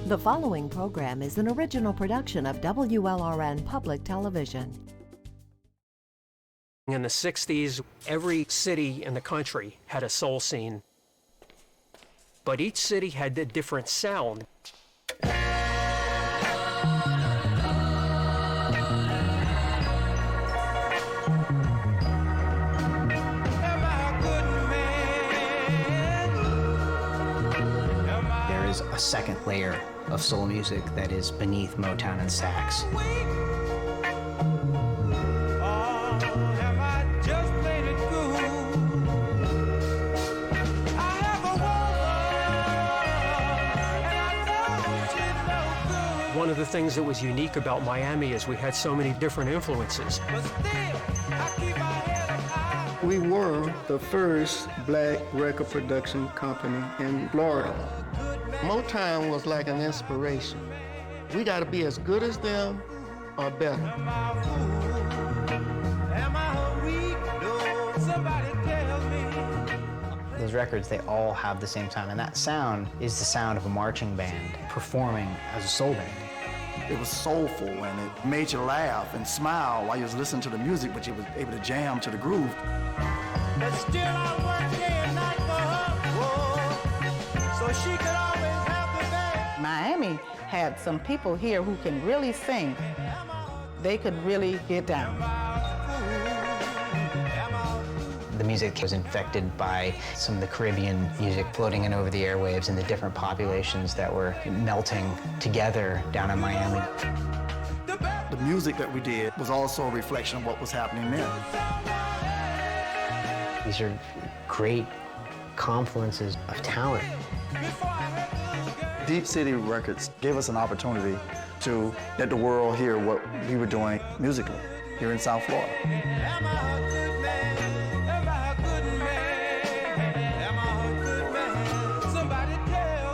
The following program is an original production of WLRN Public Television. In the 60s, every city in the country had a soul scene, but each city had a different sound. There is a second layer of soul music that is beneath Motown and sax. One of the things that was unique about Miami is we had so many different influences. We were the first black record production company in Florida. Motown was like an inspiration. We got to be as good as them or better. Those records, they all have the same sound, and that sound is the sound of a marching band performing as a soul band. It was soulful and it made you laugh and smile while you was listening to the music, but you was able to jam to the groove. But still I work day and night for her, so she could always have the best. Miami had some people here who can really sing. They could really get down. The music was infected by some of the Caribbean music floating in over the airwaves and the different populations that were melting together down in Miami. The music that we did was also a reflection of what was happening there. These are great confluences of talent. Deep City Records gave us an opportunity to let the world hear what we were doing musically here in South Florida.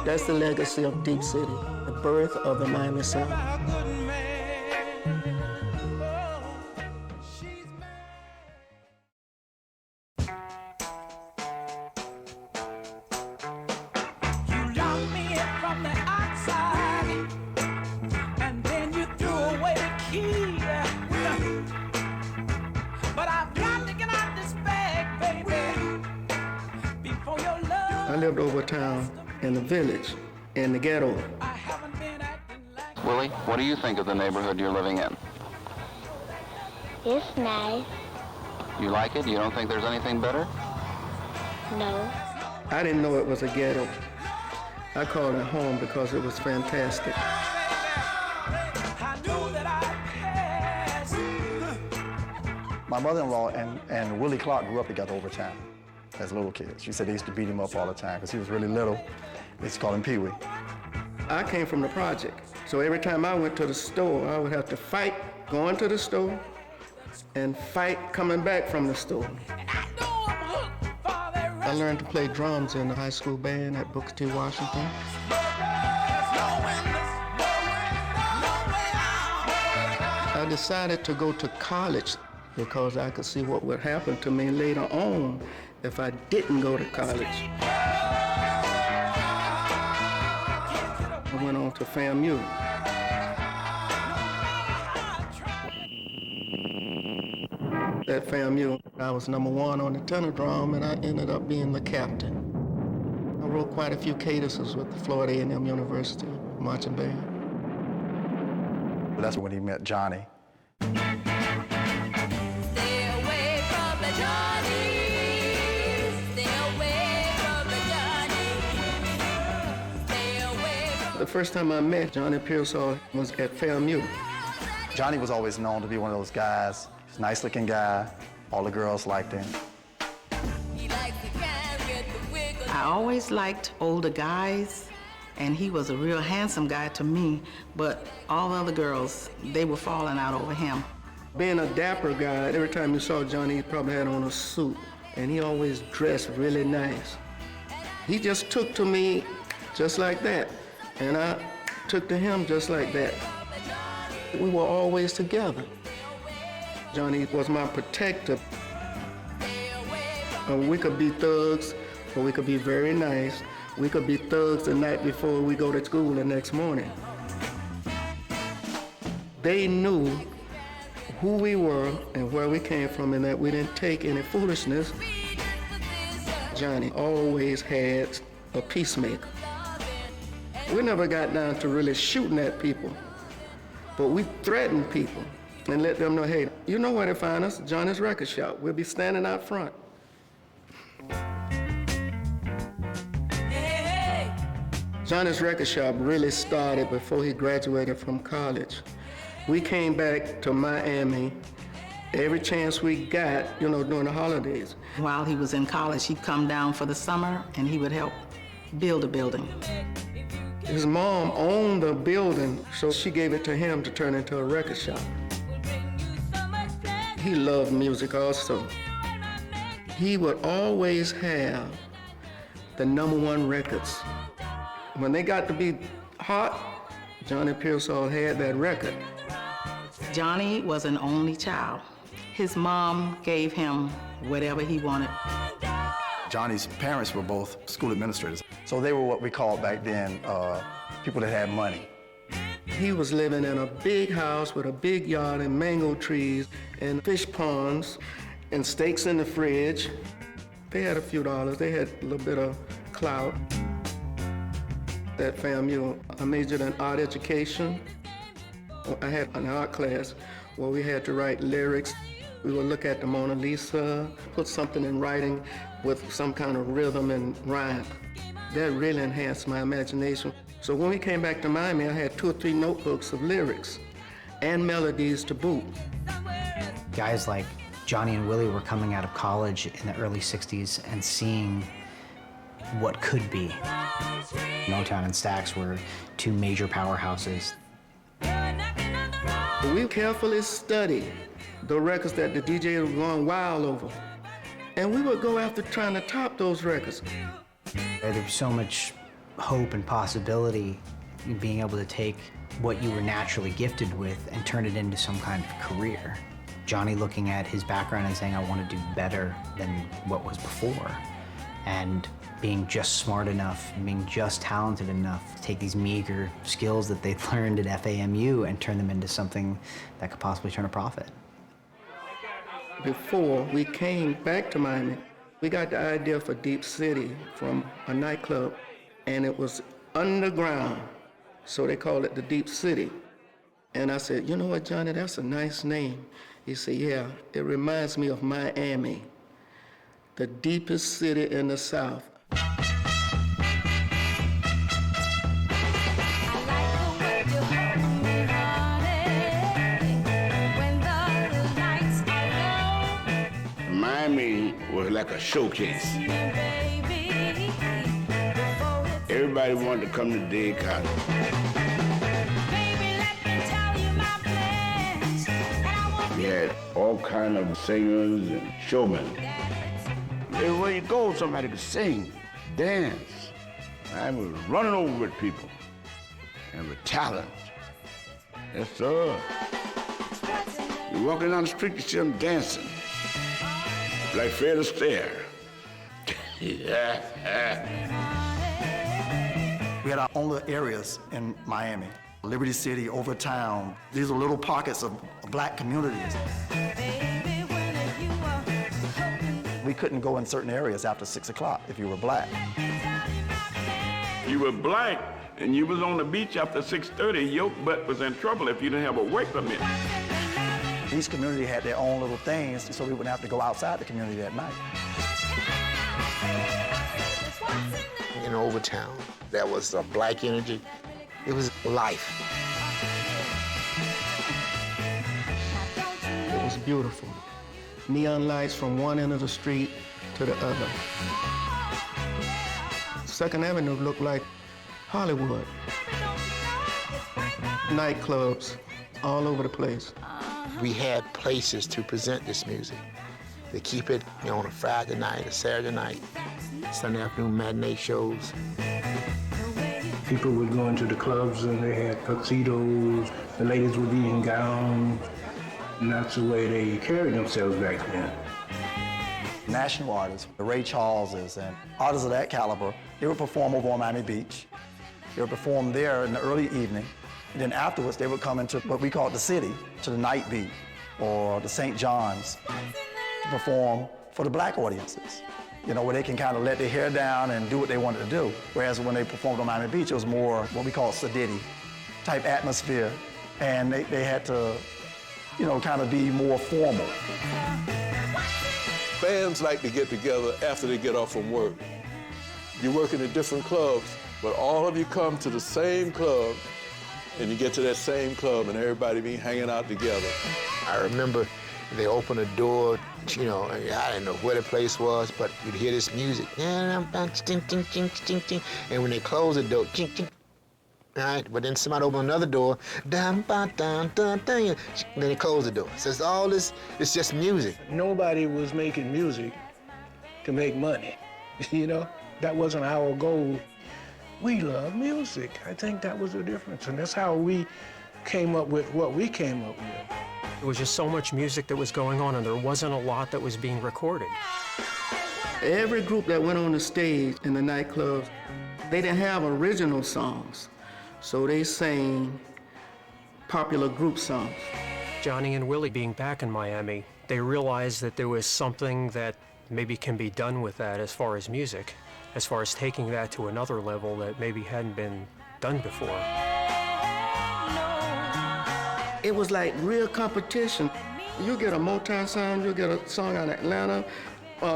That's the legacy of Deep City, the birth of the Miami sound. I lived over town in the village, in the ghetto. Willie, what do you think of the neighborhood you're living in? It's nice. You like it? You don't think there's anything better? No. I didn't know it was a ghetto. I called it home because it was fantastic. My mother-in-law and Willie Clarke grew up together over time as little kids. She said they used to beat him up all the time because he was really little. They used to call him Pee Wee. I came from the project, so every time I went to the store, I would have to fight going to the store and fight coming back from the store. I learned to play drums in the high school band at Booker T. Washington. I decided to go to college because I could see what would happen to me later on if I didn't go to college. I went on to FAMU. At FAMU, I was #1 on the tenor drum, and I ended up being the captain. I wrote quite a few cadences with the Florida A&M University marching band. That's when he met Johnny. The first time I met Johnny Pearsall was at FAMU. Johnny was always known to be one of those guys. He's a nice-looking guy. All the girls liked him. I always liked older guys, and he was a real handsome guy to me, but all the other girls, they were falling out over him. Being a dapper guy, every time you saw Johnny, he probably had on a suit, and he always dressed really nice. He just took to me just like that, and I took to him just like that. We were always together. Johnny was my protector. We could be thugs but we could be very nice. We could be thugs the night before we go to school the next morning. They knew who we were and where we came from and that we didn't take any foolishness. Johnny always had a peacemaker. We never got down to really shooting at people, but we threatened people and let them know, hey, you know where to find us, Johnny's Record Shop. We'll be standing out front. Johnny's Record Shop really started before he graduated from college. We came back to Miami every chance we got, during the holidays. While he was in college, he'd come down for the summer and he would help build a building. His mom owned the building, so she gave it to him to turn into a record shop. He loved music also. He would always have the #1 records. When they got to be hot, Johnny Pearsall had that record. Johnny was an only child. His mom gave him whatever he wanted. Johnny's parents were both school administrators, so they were what we called back then people that had money. He was living in a big house with a big yard and mango trees and fish ponds and steaks in the fridge. They had a few dollars. They had a little bit of clout. At FAMU, I majored in art education. I had an art class where we had to write lyrics. We would look at the Mona Lisa, put something in writing with some kind of rhythm and rhyme. That really enhanced my imagination. So when we came back to Miami, I had 2 or 3 notebooks of lyrics and melodies to boot. Guys like Johnny and Willie were coming out of college in the early 60s and seeing what could be. Motown and Stax were 2 major powerhouses. We carefully studied the records that the DJ was going wild over. And we would go after trying to top those records. There was so much hope and possibility in being able to take what you were naturally gifted with and turn it into some kind of career. Johnny looking at his background and saying, I want to do better than what was before. And being just smart enough, being just talented enough to take these meager skills that they learned at FAMU and turn them into something that could possibly turn a profit. Before we came back to Miami, we got the idea for Deep City from a nightclub, and it was underground, so they called it the Deep City. And I said, you know what, Johnny, that's a nice name. He said, yeah, it reminds me of Miami, the deepest city in the South. Miami was like a showcase. Everybody wanted to come to Dade County. We had all kind of singers and showmen. Everywhere you go, somebody could sing, dance. I was running over with people and with talent. Yes, sir. You're walking down the street, you see them dancing. Like Fred Astaire. We had our own little areas in Miami. Liberty City, Overtown. These are little pockets of black communities. We couldn't go in certain areas after 6 o'clock if you were black. You were black and you was on the beach after 6:30, your butt was in trouble if you didn't have a work permit. Each community had their own little things, so we wouldn't have to go outside the community at night. In Overtown, there was a black energy. It was life. It was beautiful. Neon lights from one end of the street to the other. 2nd Avenue looked like Hollywood. Nightclubs all over the place. We had places to present this music. They keep it on a Friday night, a Saturday night, Sunday afternoon matinee shows. People would go into the clubs and they had tuxedos. The ladies would be in gowns. And that's the way they carried themselves back then. national artists, the Ray Charleses and artists of that caliber. They would perform over on Miami Beach. They would perform there in the early evening. And then afterwards, they would come into what we call the city, to the Night Beat or the St. John's, to perform for the black audiences. You know, where they can kind of let their hair down and do what they wanted to do. Whereas when they performed on Miami Beach, it was more what we call sedity type atmosphere. And they had to, you know, kind of be more formal. Bands like to get together after they get off from work. You work in different clubs, but all of you come to the same club, and you get to that same club, and everybody be hanging out together. I remember they opened a door, you know, I didn't know where the place was, but you'd hear this music. And when they close the door, all right, but then somebody opened another door, then they close the door. So it's all this, it's just music. Nobody was making music to make money, you know? That wasn't our goal. We love music. I think that was the difference, and that's how we came up with what we came up with. There was just so much music that was going on, and there wasn't a lot that was being recorded. Every group that went on the stage in the nightclubs, they didn't have original songs, so they sang popular group songs. Johnny and Willie being back in Miami, they realized that there was something that maybe can be done with that as far as music, as far as taking that to another level that maybe hadn't been done before. It was like real competition. You get a Motown song, you get a song out of Atlanta,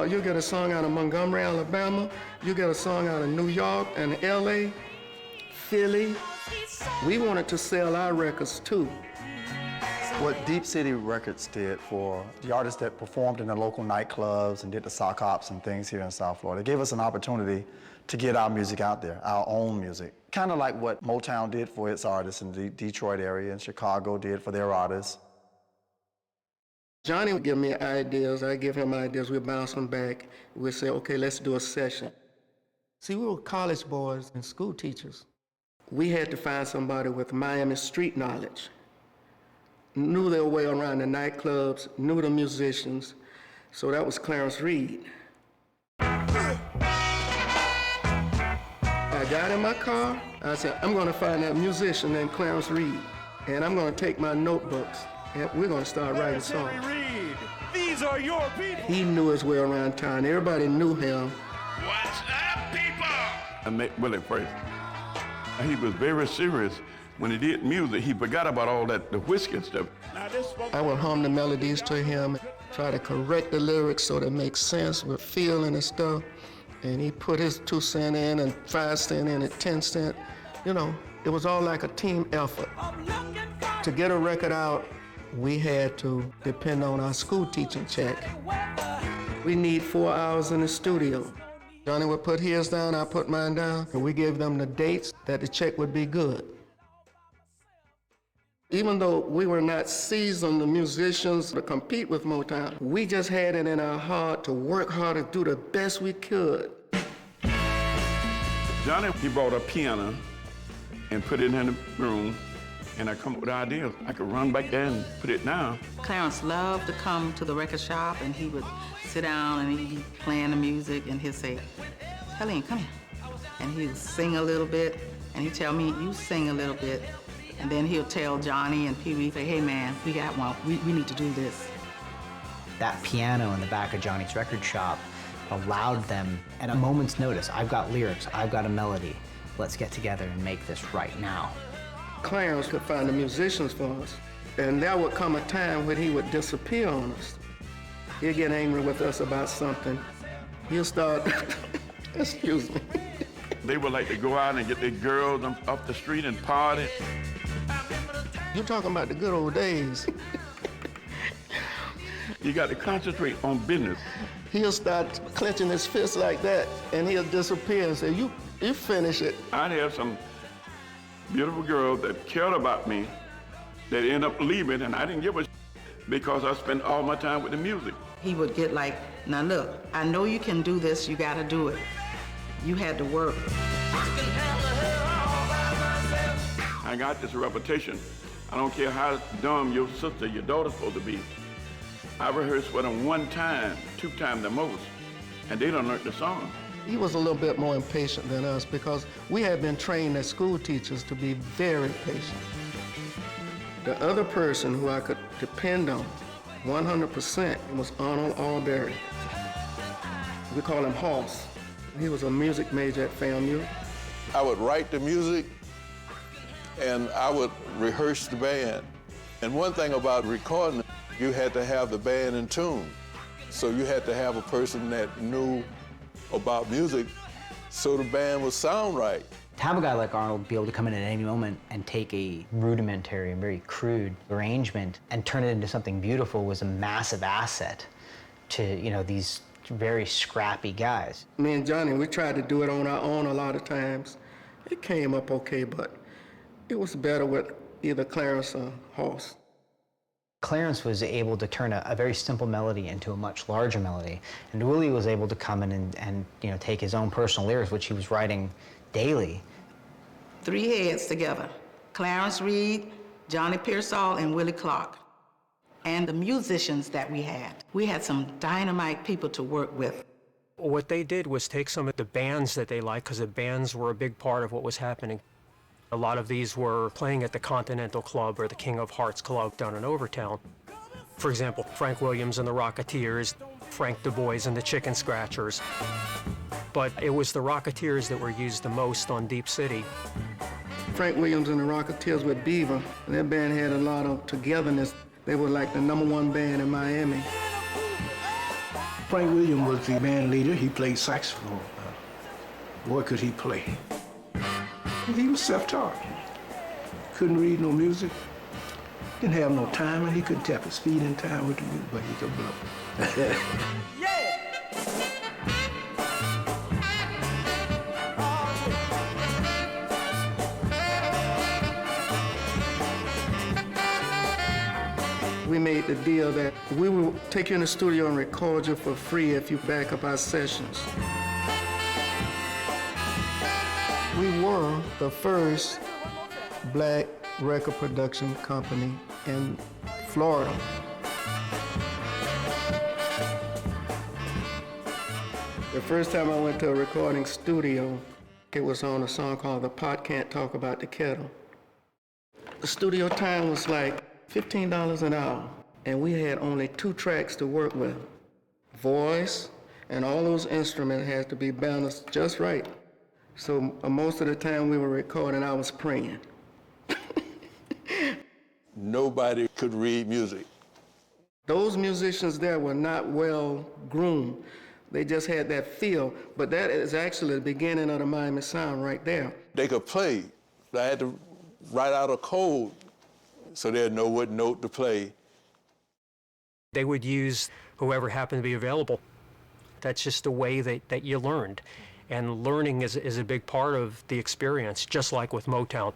you get a song out of Montgomery, Alabama, you get a song out of New York and LA, Philly. We wanted to sell our records too. What Deep City Records did for the artists that performed in the local nightclubs and did the sock hops and things here in South Florida, it gave us an opportunity to get our music out there, our own music. Kind of like what Motown did for its artists in the Detroit area and Chicago did for their artists. Johnny would give me ideas, I give him ideas, we'd bounce them back. We'd say, okay, let's do a session. See, we were college boys and school teachers. We had to find somebody with Miami street knowledge, knew their way around the nightclubs, knew the musicians, so that was Clarence Reed. I got in my car, I said, I'm gonna find that musician named Clarence Reed, and I'm gonna take my notebooks, and we're gonna start writing songs. Reed, these are your people. He knew his way around town, everybody knew him. What's up, people? I met Willie first. He was very serious. When he did music, he forgot about all that, the whiskey and stuff. I would hum the melodies to him, try to correct the lyrics so they make sense with feeling and stuff. And he put his 2 cents in and 5 cents in and 10 cents. You know, it was all like a team effort. To get a record out, we had to depend on our school teaching check. We need 4 hours in the studio. Johnny would put his down, I put mine down, and we gave them the dates that the check would be good. Even though we were not seasoned musicians to compete with Motown, we just had it in our heart to work hard to do the best we could. Johnny, he bought a piano and put it in the room, and I come up with ideas. I could run back there and put it down. Clarence loved to come to the record shop, and he would sit down and he'd be playing the music, and he'd say, Helene, come here. And he would sing a little bit, and he'd tell me, you sing a little bit. And then he'll tell Johnny and Pee Wee, say, hey man, we got one, we need to do this. That piano in the back of Johnny's record shop allowed them, at a moment's notice, I've got lyrics, I've got a melody, let's get together and make this right now. Clarence could find the musicians for us, and there would come a time when he would disappear on us. He'd get angry with us about something. He'll start, excuse me. They would like to go out and get their girls off the street and party. You're talking about the good old days. You got to concentrate on business. He'll start clenching his fist like that, and he'll disappear and say, you finish it. I'd have some beautiful girls that cared about me that end up leaving, and I didn't give a because I spent all my time with the music. He would get like, now look, I know you can do this, you gotta do it. You had to work. I got this reputation. I don't care how dumb your sister, your daughter's supposed to be. I rehearsed with them one time, 2 times the most, and they done learned the song. He was a little bit more impatient than us because we had been trained as school teachers to be very patient. The other person who I could depend on 100% was Arnold Alberry. We call him Hoss. He was a music major at FAMU. I would write the music and I would rehearse the band. And one thing about recording, you had to have the band in tune. So you had to have a person that knew about music so the band would sound right. To have a guy like Arnold be able to come in at any moment and take a rudimentary and very crude arrangement and turn it into something beautiful was a massive asset to, you know, these very scrappy guys. Me and Johnny, we tried to do it on our own a lot of times. It came up okay, but it was better with either Clarence or Hoss. Clarence was able to turn a very simple melody into a much larger melody, and Willie was able to come in and you know, take his own personal lyrics, which he was writing daily. 3 heads together, Clarence Reed, Johnny Pearsall, and Willie Clarke. And the musicians that we had some dynamite people to work with. What they did was take some of the bands that they liked, because the bands were a big part of what was happening. A lot of these were playing at the Continental Club or the King of Hearts Club down in Overtown. For example, Frank Williams and the Rocketeers, Frank Du Bois and the Chicken Scratchers. But it was the Rocketeers that were used the most on Deep City. Frank Williams and the Rocketeers with Beaver, their band had a lot of togetherness. They were like the #1 band in Miami. Frank Williams was the band leader. He played saxophone. Boy, could he play. He was self-taught. Couldn't read no music. Didn't have no time, and he couldn't tap his feet in time with the music, but he could blow. We made the deal that we will take you in the studio and record you for free if you back up our sessions. We were the first black record production company in Florida. The first time I went to a recording studio, it was on a song called The Pot Can't Talk About the Kettle. The studio time was like $15 an hour, and we had only 2 tracks to work with. Voice and all those instruments had to be balanced just right. So most of the time we were recording, I was praying. Nobody could read music. Those musicians there were not well groomed. They just had that feel, but that is actually the beginning of the Miami sound right there. They could play. I had to write out a code so they'd know what note to play. They would use whoever happened to be available. That's just the way that you learned. And learning is a big part of the experience, just like with Motown.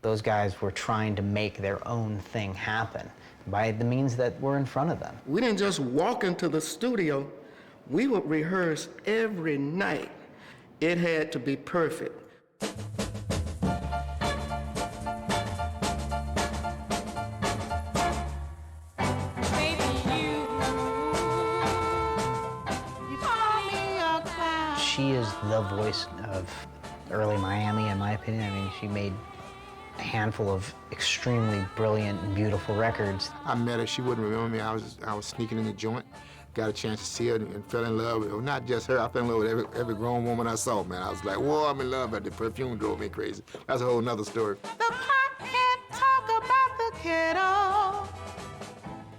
Those guys were trying to make their own thing happen by the means that were in front of them. We didn't just walk into the studio. We would rehearse every night. It had to be perfect. She is the voice of early Miami, in my opinion. I mean, she made a handful of extremely brilliant and beautiful records. I met her, she wouldn't remember me. I was sneaking in the joint, got a chance to see her and fell in love with her. Not just her, I fell in love with every grown woman I saw, man. I was like, whoa, I'm in love, but the perfume drove me crazy. That's a whole nother story. The pot can't talk about the kettle.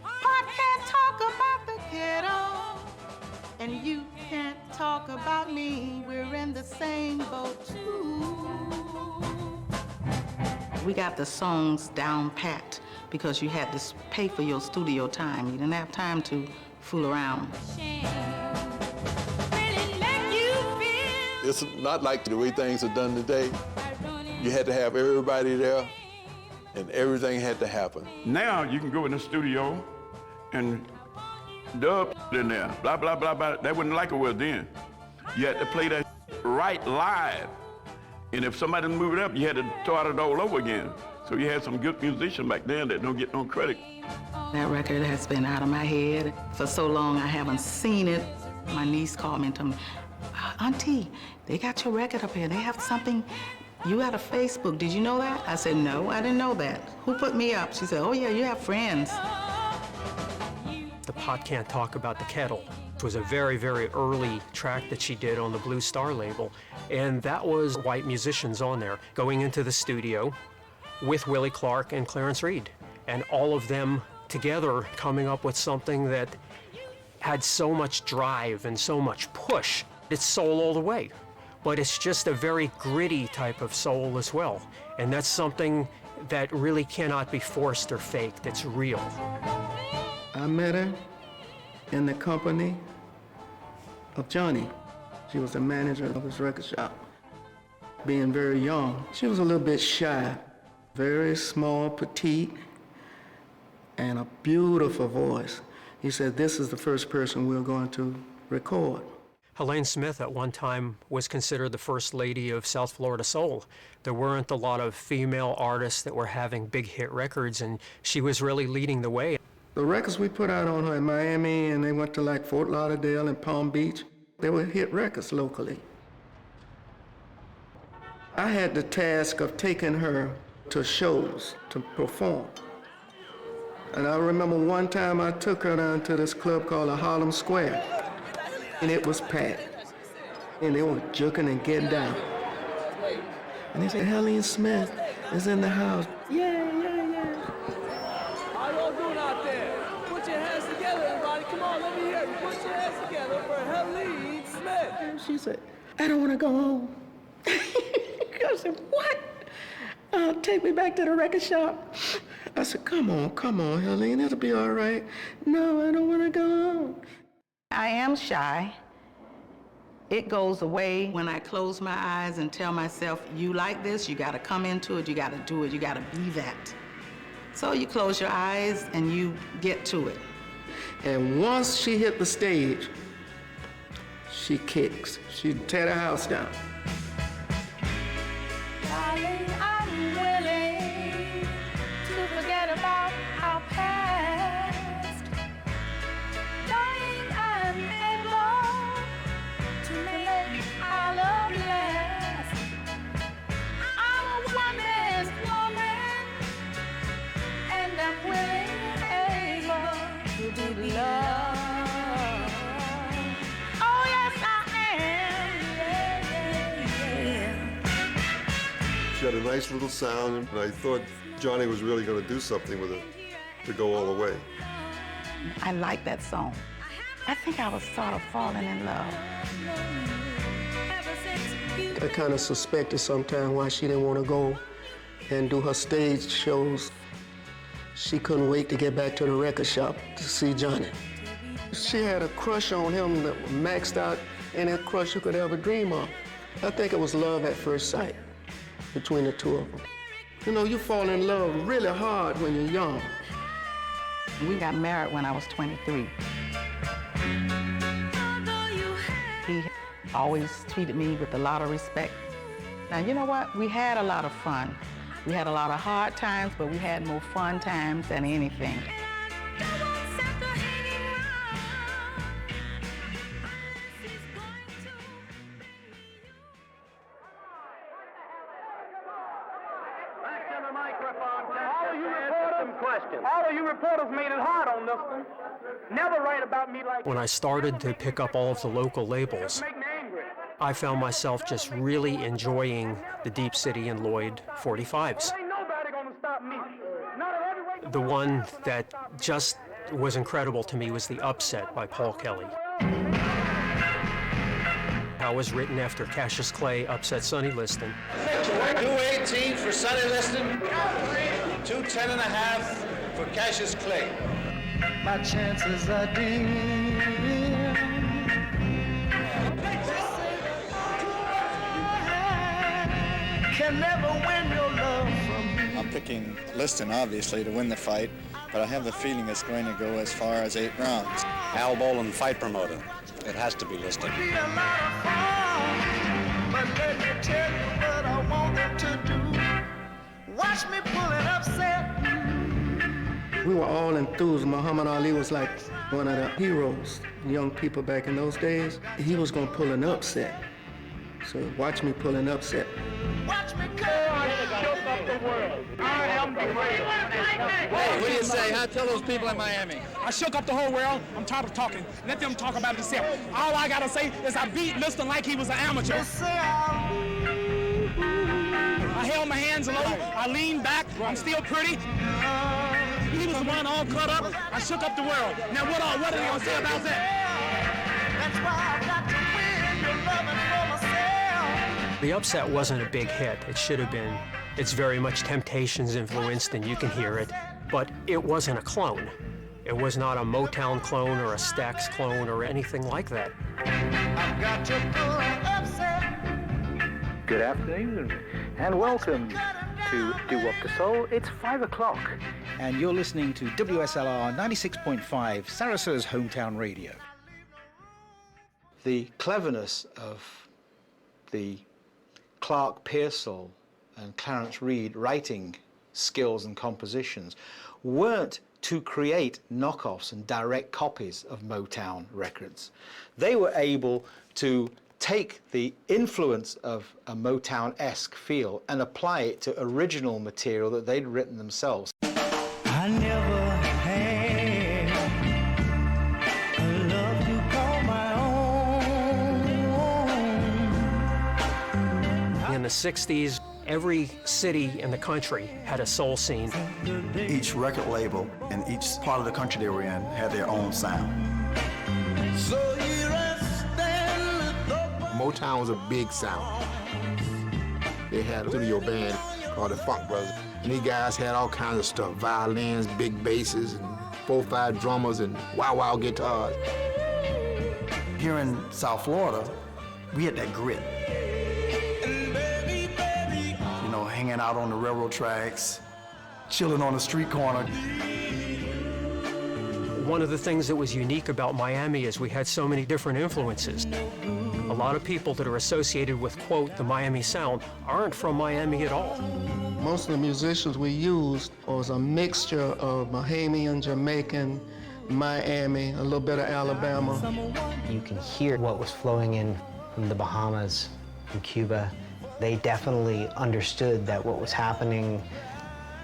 Pot can't talk about the kettle. And you can't talk about me. We're in the same boat, too. We got the songs down pat because you had to pay for your studio time. You didn't have time to fool around. It's not like the way things are done today. You had to have everybody there, and everything had to happen. Now you can go in the studio and dub in there, blah, blah, blah, blah. They wouldn't like it well then. You had to play that right live. And if somebody moved it up, you had to start it all over again. So you had some good musicians back then that don't get no credit. That record has been out of my head for so long I haven't seen it. My niece called me and told me, Auntie, they got your record up here. They have something. You got a Facebook. Did you know that? I said, no, I didn't know that. Who put me up? She said, oh, yeah, you have friends. The Pot Can't Talk About the Kettle. It was a very, very early track that she did on the Blue Star label, and that was white musicians on there going into the studio with Willie Clarke and Clarence Reed, and all of them together coming up with something that had so much drive and so much push. It's soul all the way, but it's just a very gritty type of soul as well, and that's something that really cannot be forced or faked. It's real. I met her in the company of Johnny. She was the manager of his record shop. Being very young, she was a little bit shy, very small, petite, and a beautiful voice. He said, this is the first person we're going to record. Helene Smith at one time was considered the first lady of South Florida soul. There weren't a lot of female artists that were having big hit records, and she was really leading the way. The records we put out on her in Miami, and they went to like Fort Lauderdale and Palm Beach, they were hit records locally. I had the task of taking her to shows to perform. And I remember one time I took her down to this club called the Harlem Square, and it was packed. And they were juking and getting down. And they said, Helene Smith is in the house. Yeah. How y'all doing out there? Put your hands together, everybody. Come on, let me hear you. Put your hands together for Helene Smith. And she said, I don't want to go home. I said, what? Take me back to the record shop. I said, come on, Helene, it'll be all right. No, I don't want to go home. I am shy. It goes away when I close my eyes and tell myself, you like this, you gotta come into it, you gotta do it, you gotta be that. So you close your eyes and you get to it. And once she hit the stage, she kicks. She'd tear the house down. Darling, I'm willing to forget about our past. Darling, I'm able to make our love last. I'm a woman's woman, and I'm willing and able to be loved. Oh, yes, I am. She had a nice little sound, and I thought Johnny was really going to do something with it to go all the way. I like that song. I think I was sort of falling in love. I kind of suspected sometimes why she didn't want to go and do her stage shows. She couldn't wait to get back to the record shop to see Johnny. She had a crush on him that maxed out any crush you could ever dream of. I think it was love at first sight between the two of them. You know, you fall in love really hard when you're young. We got married when I was 23. He always treated me with a lot of respect. Now, you know what? We had a lot of fun. We had a lot of hard times, but we had more fun times than anything. All of you reporters made it hard on this one. Never write about me like When I started to pick up all of the local labels, make me angry. I found myself just really enjoying the Deep City and Lloyd 45s. Ain't nobody gonna stop me. Not at every rate. The one that just was incredible to me was The Upset by Paul Kelly. How it was written after Cassius Clay upset Sonny Liston. 218 for Sonny Liston, 210.5 for Cassius Clay. My chances are dim. Can never win your love from me. I'm picking Liston, obviously, to win the fight, but I have the feeling it's going to go as far as 8 rounds. Al Bolin, fight promoter. It has to be Liston. Be a lot of fun, but let me tell you what I want them to do. Watch me pull it We were all enthused. Muhammad Ali was like one of the heroes, young people back in those days. He was gonna pull an upset. So watch me pull an upset. Watch me go. I shook up the world. I am the great. Hey, what do you say? Huh? Tell those people in Miami. I shook up the whole world. I'm tired of talking. Let them talk about themselves. All I gotta say is I beat Liston like he was an amateur. I held my hands low. I leaned back. I'm still pretty. He was the one all cut up. I shook up the world. Now what are they gonna say about that? That's why I've got to win your loving for myself. The upset wasn't a big hit. It should have been. It's very much Temptations influenced, and you can hear it. But it wasn't a clone. It was not a Motown clone or a Stax clone or anything like that. I've got to pull an upset. Good afternoon, and welcome to Do Up the Soul. It's 5 o'clock. And you're listening to WSLR 96.5, Sarasot's hometown radio. The cleverness of the Clarke, Pearsall and Clarence Reid writing skills and compositions weren't to create knockoffs and direct copies of Motown records. They were able to take the influence of a Motown-esque feel and apply it to original material that they'd written themselves. I never had a love to call my own. In the 60s, every city in the country had a soul scene. Each record label and each part of the country they were in had their own sound. So here I stand. Motown was a big sound. They had a studio band called the Funk Brothers. And these guys had all kinds of stuff, violins, big basses, and 4-5 drummers, and wow guitars. Here in South Florida, we had that grit. You know, hanging out on the railroad tracks, chilling on the street corner. One of the things that was unique about Miami is we had so many different influences. A lot of people that are associated with, quote, the Miami sound aren't from Miami at all. Most of the musicians we used was a mixture of Bahamian, Jamaican, Miami, a little bit of Alabama. You can hear what was flowing in from the Bahamas, from Cuba. They definitely understood that what was happening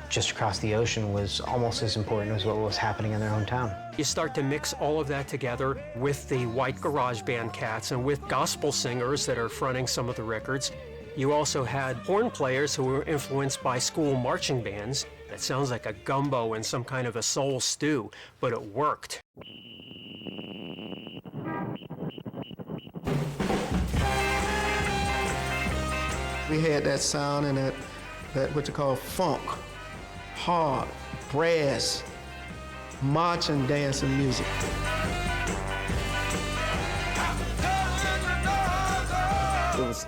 just across the ocean was almost as important as what was happening in their hometown. You start to mix all of that together with the white garage band cats and with gospel singers that are fronting some of the records. You also had horn players who were influenced by school marching bands. That sounds like a gumbo and some kind of a soul stew, but it worked. We had that sound and that what you call funk, hard, brass, marching, dancing music.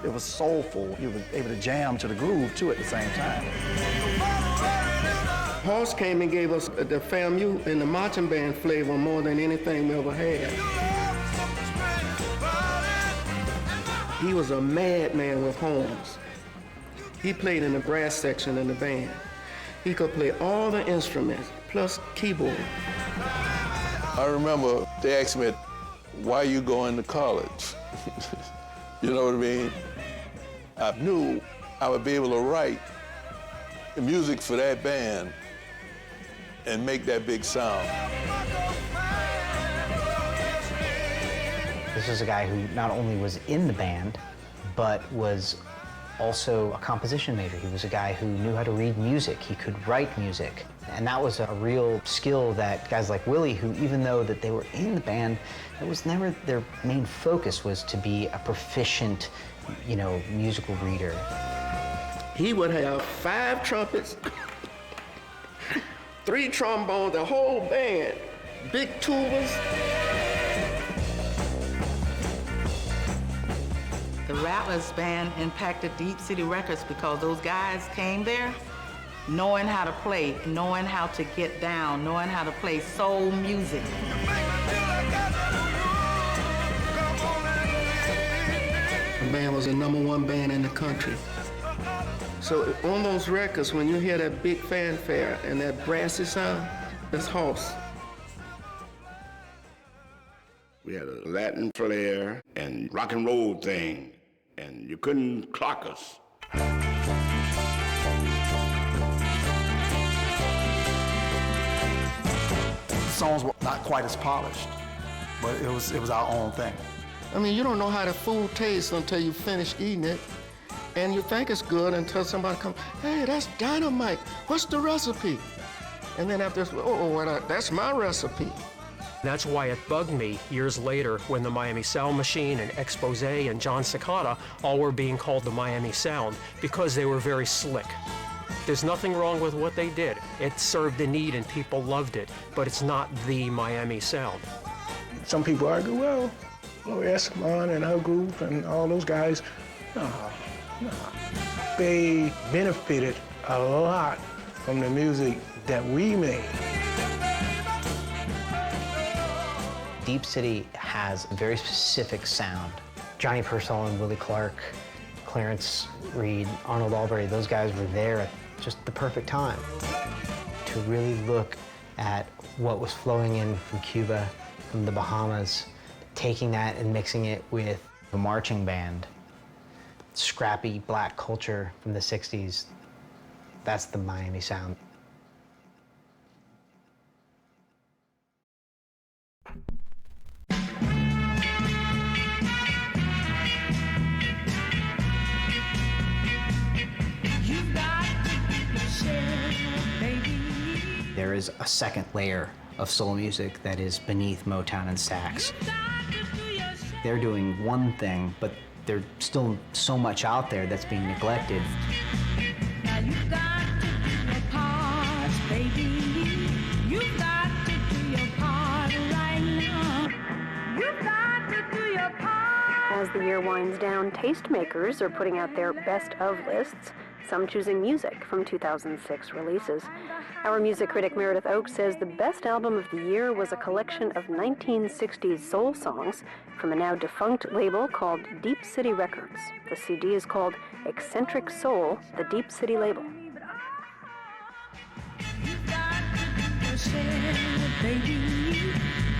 It was soulful. You were able to jam to the groove, too, at the same time. Hoss came and gave us the FAMU and the marching band flavor more than anything we ever had. He was a madman with horns. He played in the brass section in the band. He could play all the instruments, plus keyboard. I remember they asked me, why you going to college? You know what I mean? I knew I would be able to write the music for that band and make that big sound. This was a guy who not only was in the band, but was also a composition major. He was a guy who knew how to read music. He could write music. And that was a real skill that guys like Willie, who even though that they were in the band, it was never their main focus was to be a proficient, you know, musical reader. He would have 5 trumpets, 3 trombones, the whole band, big tubas. The Rattlers band impacted Deep City Records because those guys came there knowing how to play, knowing how to get down, knowing how to play soul music. The band was the #1 band in the country. So on those records, when you hear that big fanfare and that brassy sound, That's horse. We had a Latin flair and rock and roll thing, and you couldn't clock us. The songs were not quite as polished, but it was our own thing. I mean, you don't know how the food tastes until you finish eating it, and you think it's good until somebody comes, hey, that's dynamite. What's the recipe? And then after, that's my recipe. That's why it bugged me years later when the Miami Sound Machine and Expose and John Cicada all were being called the Miami Sound, because they were very slick. There's nothing wrong with what they did. It served a need and people loved it, but it's not the Miami Sound. Some people argue, well, Esmond and her group and all those guys, no. They benefited a lot from the music that we made. Deep City has a very specific sound. Johnny Pearsall and Willie Clarke, Clarence Reed, Arnold Albury, those guys were there at just the perfect time to really look at what was flowing in from Cuba, from the Bahamas, taking that and mixing it with a marching band, scrappy black culture from the 60s. That's the Miami Sound. There is a second layer of soul music that is beneath Motown and sax. They're doing one thing, but there's still so much out there that's being neglected. Now you've got to do your part, baby. You've got to do your part right now. You've got to do your part. As the year winds down, tastemakers are putting out their best of lists, some choosing music from 2006 releases. Our music critic Meredith Oakes says the best album of the year was a collection of 1960s soul songs from a now defunct label called Deep City Records. The CD is called Eccentric Soul, the Deep City label. You've got to do yourself, baby.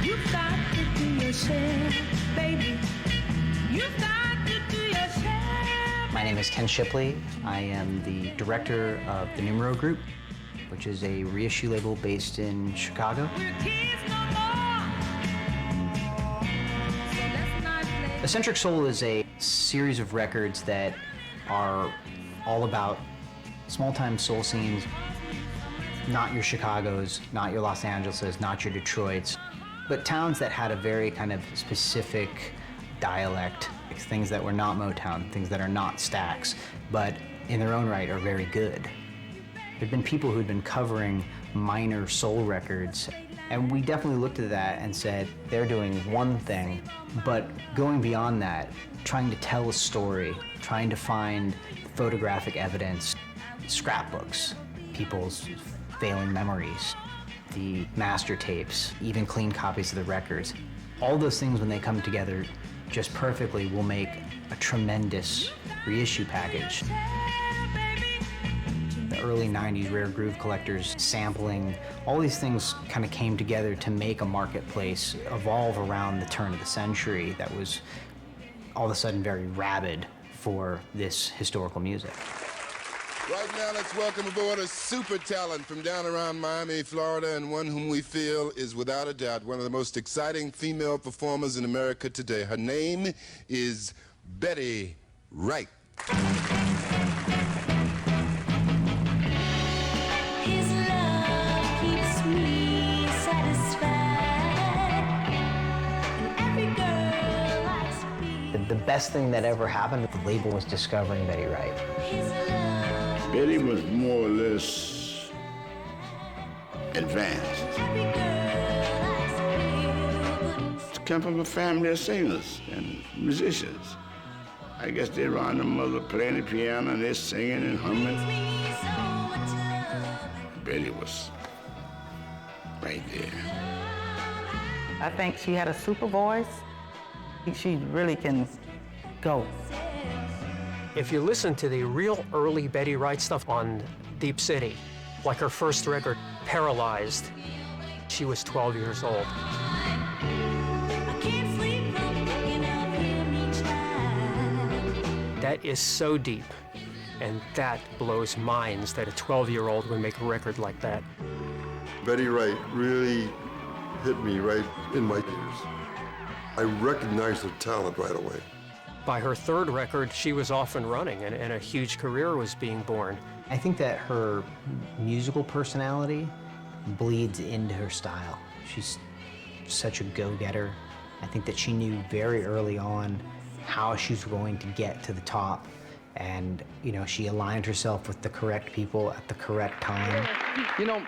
You've got to do yourself, baby. You've got to do yourself. My name is Ken Shipley. I am the director of the Numero Group, which is a reissue label based in Chicago. Eccentric Soul is a series of records that are all about small-time soul scenes, not your Chicagos, not your Los Angeleses, not your Detroits, but towns that had a very kind of specific dialect, things that were not Motown, things that are not Stax, but in their own right are very good. There'd been people who'd been covering minor soul records, and we definitely looked at that and said, they're doing one thing, but going beyond that, trying to tell a story, trying to find photographic evidence, scrapbooks, people's failing memories, the master tapes, even clean copies of the records. All those things, when they come together just perfectly, will make a tremendous reissue package. The early 90s rare groove collectors sampling, all these things kind of came together to make a marketplace evolve around the turn of the century that was all of a sudden very rabid for this historical music. Right now, let's welcome aboard a super talent from down around Miami, Florida, and one whom we feel is without a doubt one of the most exciting female performers in America today. Her name is Betty Wright. The best thing that ever happened, the label was discovering Betty Wright. Betty was more or less advanced. She came from a family of singers and musicians. I guess they were on the mother playing the piano and they're singing and humming. Betty was right there. I think she had a super voice. She really can go. If you listen to the real early Betty Wright stuff on Deep City, like her first record, Paralyzed, she was 12 years old. That is so deep, and that blows minds that a 12-year-old would make a record like that. Betty Wright really hit me right in my ears. I recognized her talent right away. By her third record, she was off and running, and a huge career was being born. I think that her musical personality bleeds into her style. She's such a go-getter. I think that she knew very early on how she was going to get to the top. And, you know, she aligned herself with the correct people at the correct time. You know,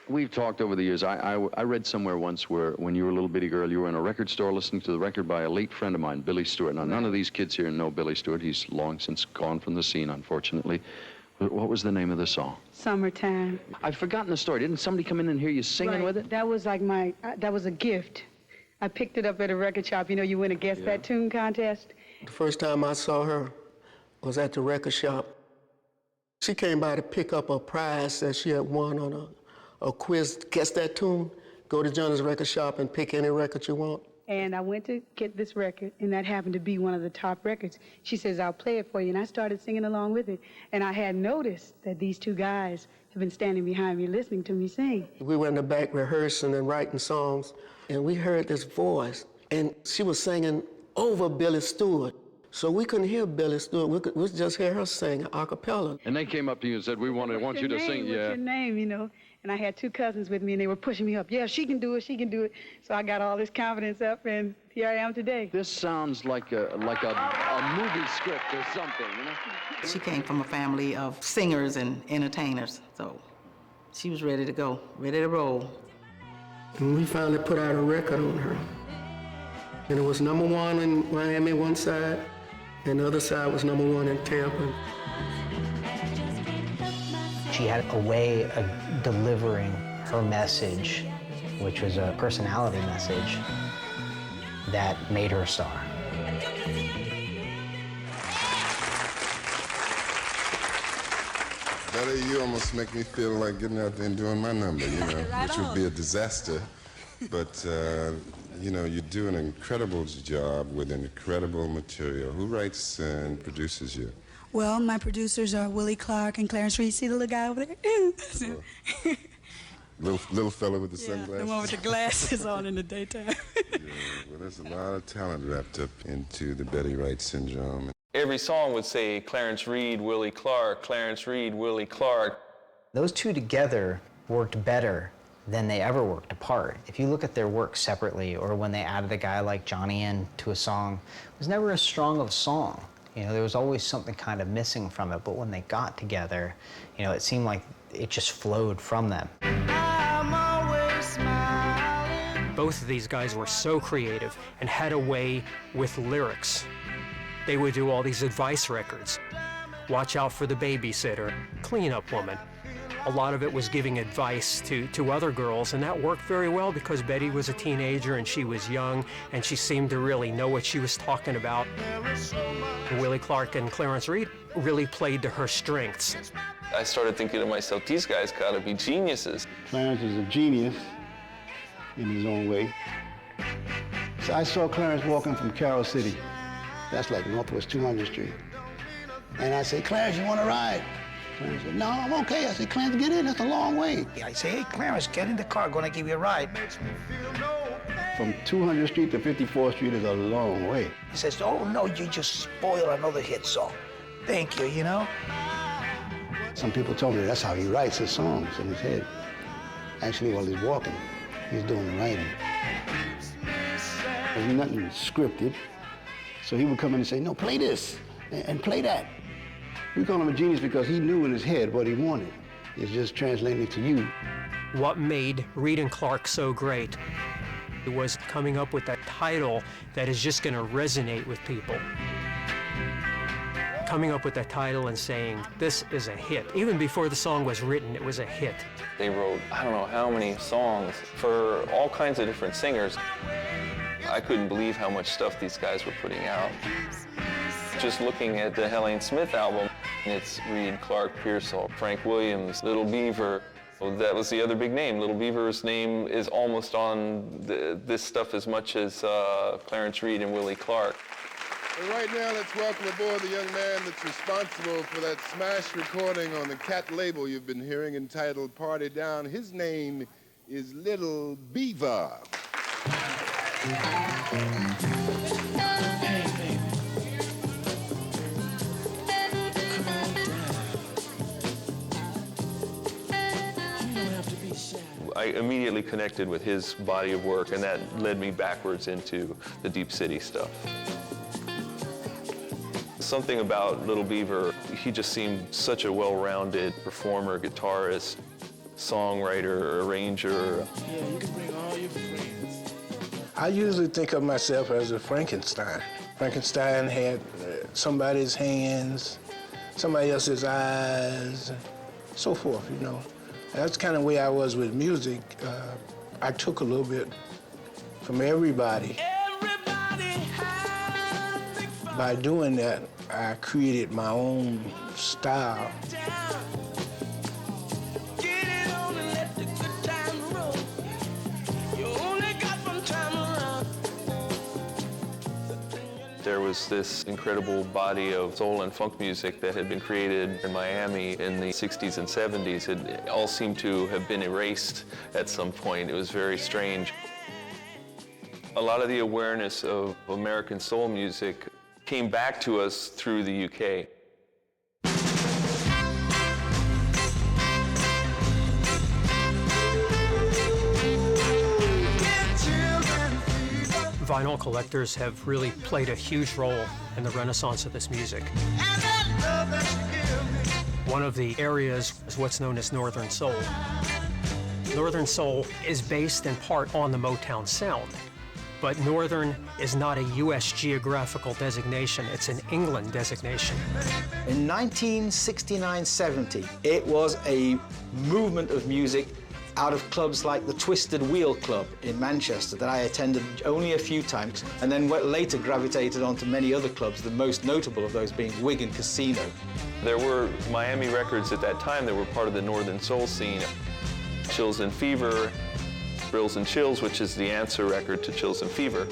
we've talked over the years. I read somewhere once where when you were a little bitty girl, you were in a record store listening to the record by a late friend of mine, Billy Stewart. Now, none of these kids here know Billy Stewart. He's long since gone from the scene, unfortunately. What was the name of the song? Summertime. I've forgotten the story. Didn't somebody come in and hear you singing with it? That was like that was a gift. I picked it up at a record shop. You know, you win a Guess That Tune contest. The first time I saw her was at the record shop. She came by to pick up a prize that she had won on a quiz, Guess That Tune. Go to Johnny's record shop and pick any record you want. And I went to get this record, and that happened to be one of the top records. She says, I'll play it for you, and I started singing along with it. And I had noticed that these two guys have been standing behind me listening to me sing. We were in the back rehearsing and writing songs, and we heard this voice, and she was singing over Billy Stewart. So we couldn't hear Billy Stewart, we could just hear her sing a cappella. And they came up to you and said, we want you to sing. What's your name, you know? And I had two cousins with me, and they were pushing me up. Yeah, she can do it, she can do it. So I got all this confidence up, and here I am today. This sounds like a movie script or something, you know? She came from a family of singers and entertainers, so she was ready to go, ready to roll. And we finally put out a record on her. And it was #1 in Miami one side, and the other side was #1 in Tampa. She had a way of delivering her message, which was a personality message, that made her a star. Betty, you almost make me feel like getting out there and doing my number, you know, which would be a disaster. But, you know, you do an incredible job with incredible material. Who writes and produces you? Well, my producers are Willie, Clarke, and Clarence Reed. See the little guy over there? Little fella with the sunglasses? The one with the glasses on in the daytime. Yeah, well, there's a lot of talent wrapped up into the Betty Wright syndrome. Every song would say Clarence Reed, Willie Clarke, Clarence Reed, Willie Clarke. Those two together worked better than they ever worked apart. If you look at their work separately, or when they added a guy like Johnny in to a song, it was never as strong of a song. You know, there was always something kind of missing from it, but when they got together, you know, it seemed like it just flowed from them. Both of these guys were so creative and had a way with lyrics. They would do all these advice records. Watch out for the babysitter, clean up woman. A lot of it was giving advice to other girls, and that worked very well because Betty was a teenager and she was young, and she seemed to really know what she was talking about. Willie Clarke and Clarence Reed really played to her strengths. I started thinking to myself, these guys gotta be geniuses. Clarence is a genius in his own way. So I saw Clarence walking from Carroll City. That's like Northwest 200th Street. And I said, Clarence, you want to ride? Clarence said, no, I'm okay. I said, Clarence, get in. That's a long way. I say, hey, Clarence, get in the car. I'm going to give you a ride. From 200th Street to 54th Street is a long way. He says, oh, no, you just spoiled another hit song. Thank you, you know? Some people told me that's how he writes his songs in his head. Actually, while he's walking, he's doing the writing. There's nothing scripted. So he would come in and say, no, play this and play that. We call him a genius because he knew in his head what he wanted. It's just translating it to you. What made Reed and Clarke so great was coming up with that title that is just going to resonate with people. Coming up with that title and saying, this is a hit. Even before the song was written, it was a hit. They wrote, I don't know how many songs for all kinds of different singers. I couldn't believe how much stuff these guys were putting out. Just looking at the Helene Smith album, it's Reed, Clarke, Pearsall, Frank Williams, Little Beaver, Well, that was the other big name. Little Beaver's name is almost on this stuff as much as Clarence Reed and Willie Clarke. And right now, let's welcome aboard the young man that's responsible for that smash recording on the Cat label you've been hearing entitled Party Down. His name is Little Beaver. I immediately connected with his body of work, and that led me backwards into the Deep City stuff. Something about Little Beaver, he just seemed such a well-rounded performer, guitarist, songwriter, arranger. Yeah, you can bring all your friends. I usually think of myself as a Frankenstein. Frankenstein had somebody's hands, somebody else's eyes, so forth, you know. That's kind of the way I was with music. I took a little bit from everybody. By doing that, I created my own style. There was this incredible body of soul and funk music that had been created in Miami in the 60s and 70s. It all seemed to have been erased at some point. It was very strange. A lot of the awareness of American soul music came back to us through the UK. Vinyl collectors have really played a huge role in the renaissance of this music. One of the areas is what's known as Northern Soul. Northern Soul is based in part on the Motown sound, but Northern is not a U.S. geographical designation, it's an England designation. In 1969-70, it was a movement of music out of clubs like the Twisted Wheel Club in Manchester that I attended only a few times, and then later gravitated onto many other clubs, the most notable of those being Wigan Casino. There were Miami records at that time that were part of the Northern Soul scene. Chills and Fever, Thrills and Chills, which is the answer record to Chills and Fever.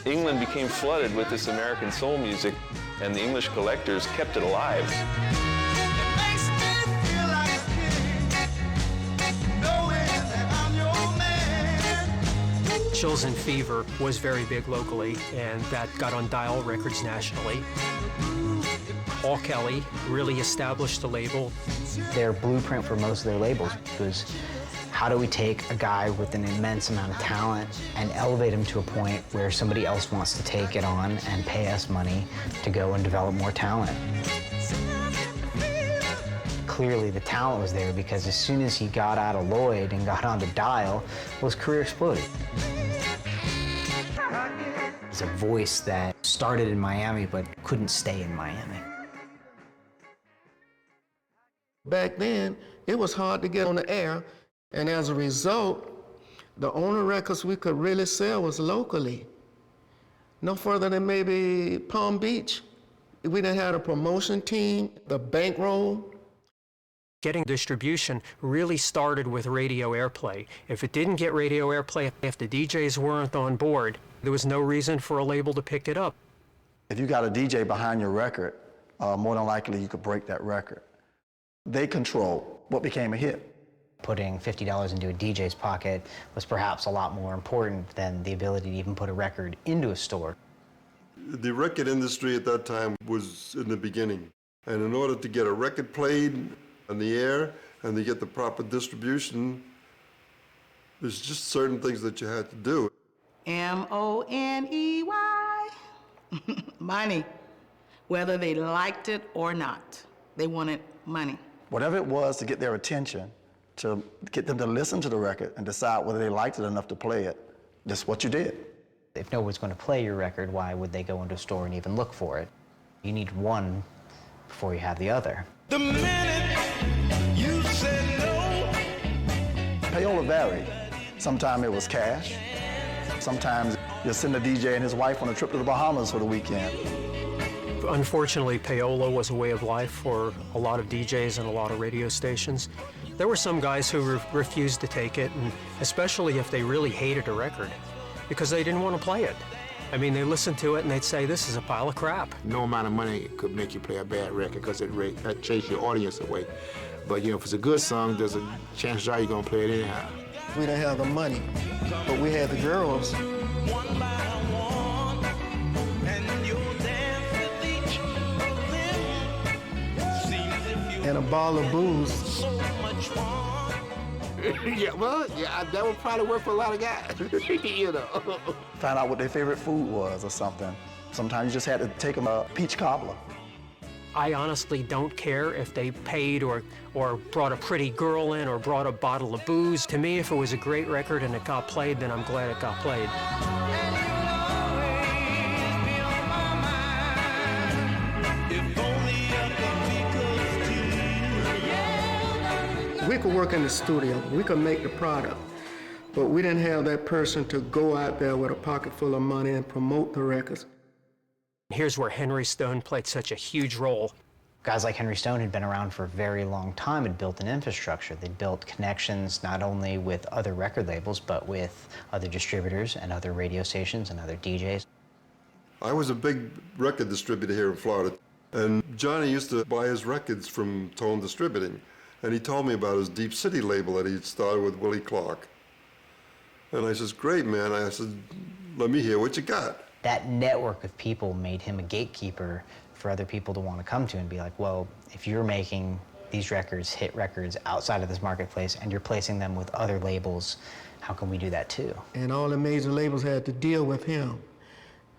England became flooded with this American soul music, and the English collectors kept it alive. Chills and Fever was very big locally, and that got on Dial Records nationally. Paul Kelly really established the label. Their blueprint for most of their labels was, how do we take a guy with an immense amount of talent and elevate him to a point where somebody else wants to take it on and pay us money to go and develop more talent? Clearly the talent was there, because as soon as he got out of Lloyd and got onto Dial, his career exploded. It's a voice that started in Miami but couldn't stay in Miami. Back then, it was hard to get on the air, and as a result, the only records we could really sell was locally. No further than maybe Palm Beach. We didn't have a promotion team, the bankroll. Getting distribution really started with radio airplay. If it didn't get radio airplay, if the DJs weren't on board, there was no reason for a label to pick it up. If you got a DJ behind your record, more than likely you could break that record. They control what became a hit. Putting $50 into a DJ's pocket was perhaps a lot more important than the ability to even put a record into a store. The record industry at that time was in the beginning. And in order to get a record played on the air and to get the proper distribution, there's just certain things that you had to do. M-O-N-E-Y. Money. Whether they liked it or not, they wanted money. Whatever it was to get their attention, to get them to listen to the record and decide whether they liked it enough to play it, that's what you did. If no one's going to play your record, why would they go into a store and even look for it? You need one before you have the other. The minute you said no. Payola varied. Sometimes it was cash. Sometimes you'll send a DJ and his wife on a trip to the Bahamas for the weekend. Unfortunately, payola was a way of life for a lot of DJs and a lot of radio stations. There were some guys who refused to take it, and especially if they really hated a record, because they didn't want to play it. I mean, they listened to it and they'd say, this is a pile of crap. No amount of money could make you play a bad record because it chase your audience away. But you know, if it's a good song, there's a chances are you're gonna play it anyhow. We didn't have the money, but we had the girls. And a bottle of booze. Yeah, well, yeah, that would probably work for a lot of guys, you know. Find out what their favorite food was or something. Sometimes you just had to take them a peach cobbler. I honestly don't care if they paid or brought a pretty girl in or brought a bottle of booze. To me, if it was a great record and it got played, then I'm glad it got played. We could work in the studio, we could make the product, but we didn't have that person to go out there with a pocket full of money and promote the records. Here's where Henry Stone played such a huge role. Guys like Henry Stone had been around for a very long time, had built an infrastructure. They'd built connections not only with other record labels, but with other distributors and other radio stations and other DJs. I was a big record distributor here in Florida, and Johnny used to buy his records from Tone Distributing. And he told me about his Deep City label that he'd started with Willie Clarke. And I says, great, man. I said, let me hear what you got. That network of people made him a gatekeeper for other people to want to come to and be like, well, if you're making these records, hit records outside of this marketplace, and you're placing them with other labels, how can we do that too? And all the major labels had to deal with him.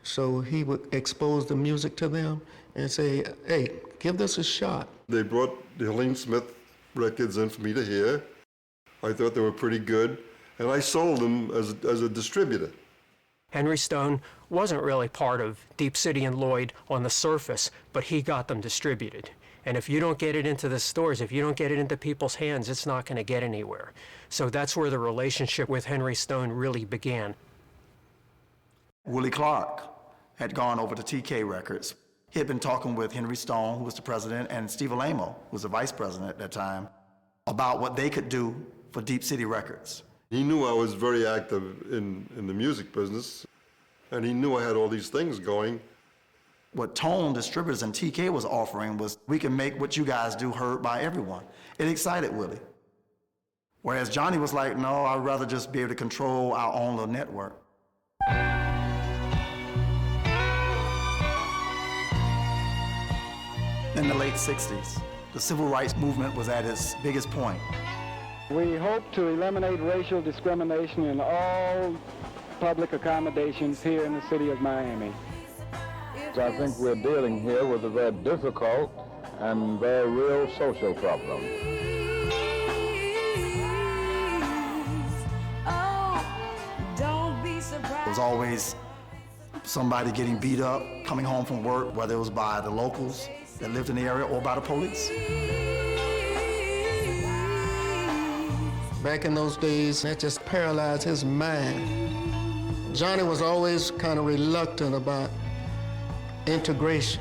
So he would expose the music to them and say, hey, give this a shot. They brought the Helene Smith records in for me to hear. I thought they were pretty good, and I sold them as a distributor. Henry Stone wasn't really part of Deep City and Lloyd on the surface, but he got them distributed. And if you don't get it into the stores, if you don't get it into people's hands, it's not going to get anywhere. So that's where the relationship with Henry Stone really began. Willie Clarke had gone over to TK Records. He had been talking with Henry Stone, who was the president, and Steve Alamo, who was the vice president at that time, about what they could do for Deep City Records. He knew I was very active in the music business, and he knew I had all these things going. What Tone Distributors and TK was offering was, we can make what you guys do heard by everyone. It excited Willie. Whereas Johnny was like, no, I'd rather just be able to control our own little network. In the late 60s, the civil rights movement was at its biggest point. We hope to eliminate racial discrimination in all public accommodations here in the city of Miami. I think we're dealing here with a very difficult and very real social problem. There was always somebody getting beat up, coming home from work, whether it was by the locals that lived in the area or by the police. Back in those days, that just paralyzed his mind. Johnny was always kind of reluctant about integration.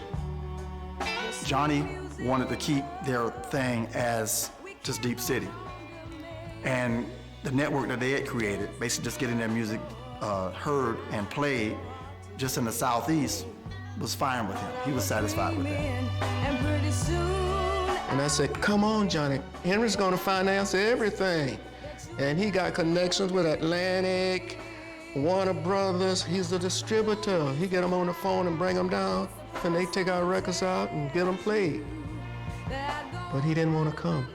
Johnny wanted to keep their thing as just Deep City. And the network that they had created, basically just getting their music heard and played just in the Southeast, was fine with him. He was satisfied with that. And I said, come on, Johnny. Henry's gonna finance everything. And he got connections with Atlantic, Warner Brothers. He's the distributor. He get them on the phone and bring them down, and they take our records out and get them played. But he didn't want to come.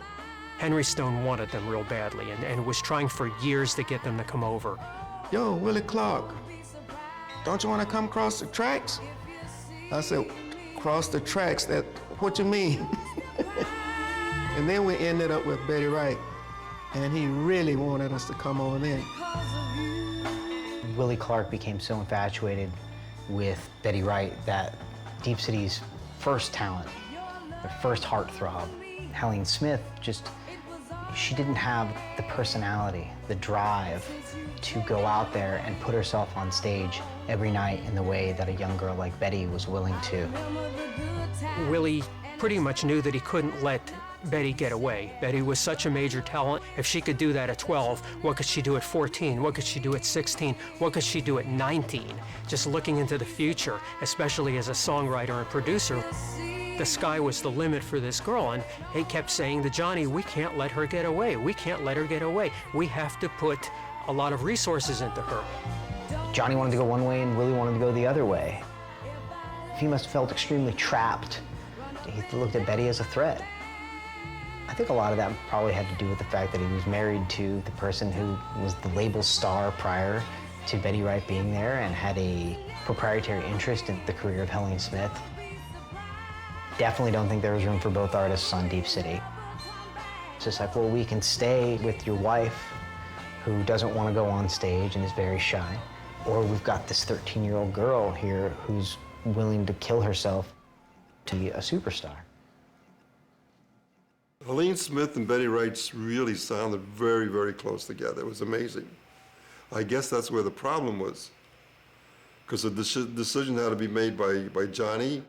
Henry Stone wanted them real badly and was trying for years to get them to come over. Yo, Willie Clarke, don't you want to come across the tracks? I said, cross the tracks? What you mean? And then we ended up with Betty Wright, and he really wanted us to come on in. Willie Clarke became so infatuated with Betty Wright that Deep City's first talent, the first heartthrob, Helene Smith, she didn't have the personality, the drive to go out there and put herself on stage every night in the way that a young girl like Betty was willing to. Willie pretty much knew that he couldn't let Betty get away. Betty was such a major talent. If she could do that at 12, what could she do at 14? What could she do at 16? What could she do at 19? Just looking into the future, especially as a songwriter and producer, the sky was the limit for this girl. And he kept saying to Johnny, we can't let her get away. We can't let her get away. We have to put a lot of resources into her. Johnny wanted to go one way and Willie wanted to go the other way. He must have felt extremely trapped. He looked at Betty as a threat. I think a lot of that probably had to do with the fact that he was married to the person who was the label star prior to Betty Wright being there and had a proprietary interest in the career of Helene Smith. Definitely don't think there was room for both artists on Deep City. It's just like, well, we can stay with your wife who doesn't want to go on stage and is very shy, or we've got this 13-year-old girl here who's willing to kill herself to be a superstar. Helene Smith and Betty Wright really sounded very, very close together. It was amazing. I guess that's where the problem was, because the decision had to be made by Johnny.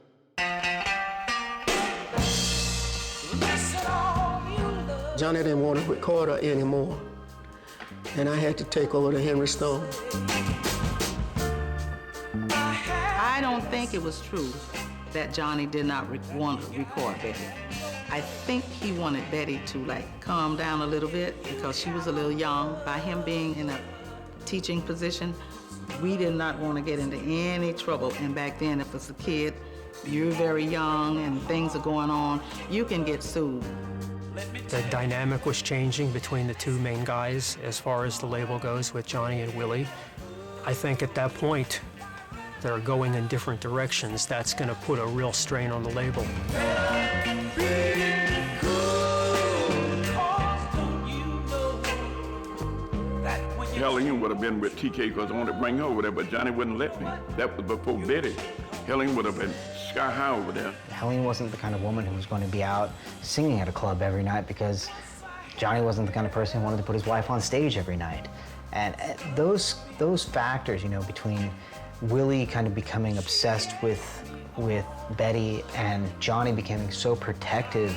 Johnny didn't want to record her anymore, and I had to take over the Henry Stone. I don't think it was true that Johnny did not want to record Betty. I think he wanted Betty to like calm down a little bit because she was a little young. By him being in a teaching position, we did not want to get into any trouble. And back then, if it's a kid, you're very young and things are going on, you can get sued. The dynamic was changing between the two main guys as far as the label goes with Johnny and Willie. I think at that point, they're going in different directions. That's going to put a real strain on the label. Helene would have been with TK because I wanted to bring her over there, but Johnny wouldn't let me. That was before Betty. Helene would have been sky high over there. Helene wasn't the kind of woman who was going to be out singing at a club every night because Johnny wasn't the kind of person who wanted to put his wife on stage every night. And those factors, you know, between Willie kind of becoming obsessed with Betty and Johnny becoming so protective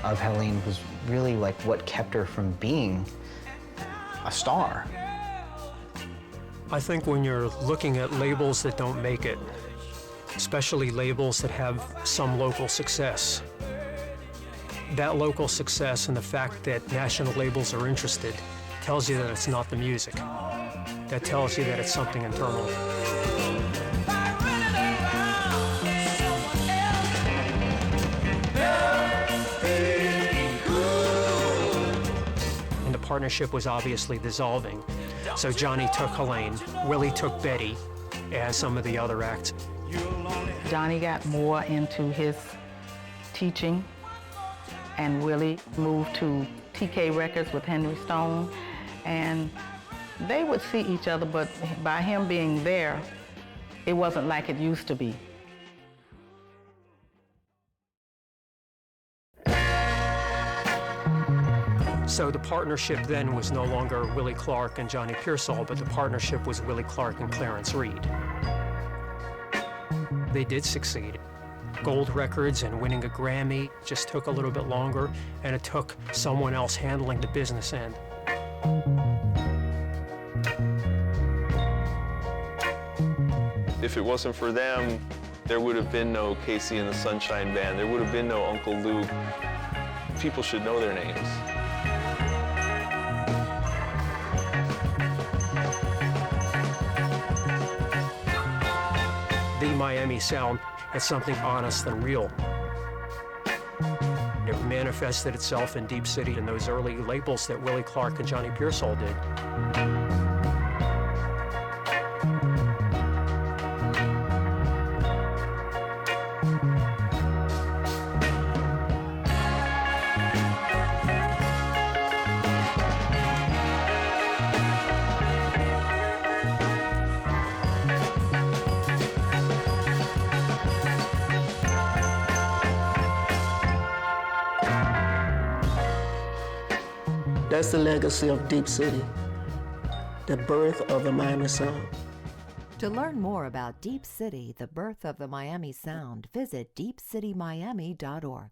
of Helene was really like what kept her from being a star. I think when you're looking at labels that don't make it, especially labels that have some local success, that local success and the fact that national labels are interested tells you that it's not the music. That tells you that it's something internal. And the partnership was obviously dissolving. So Johnny took Helene, Willie took Betty, and some of the other acts. Johnny got more into his teaching, and Willie moved to TK Records with Henry Stone, and they would see each other, but by him being there, it wasn't like it used to be. So the partnership then was no longer Willie Clarke and Johnny Pearsall, but the partnership was Willie Clarke and Clarence Reid. They did succeed. Gold records and winning a Grammy just took a little bit longer, and it took someone else handling the business end. If it wasn't for them, there would have been no Casey and the Sunshine Band. There would have been no Uncle Luke. People should know their names. The Miami sound is something honest and real. It manifested itself in Deep City in those early labels that Willie Clarke and Johnny Pearsall did. That's the legacy of Deep City, the birth of the Miami sound. To learn more about Deep City, the birth of the Miami sound, visit deepcitymiami.org.